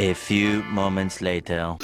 A few moments later.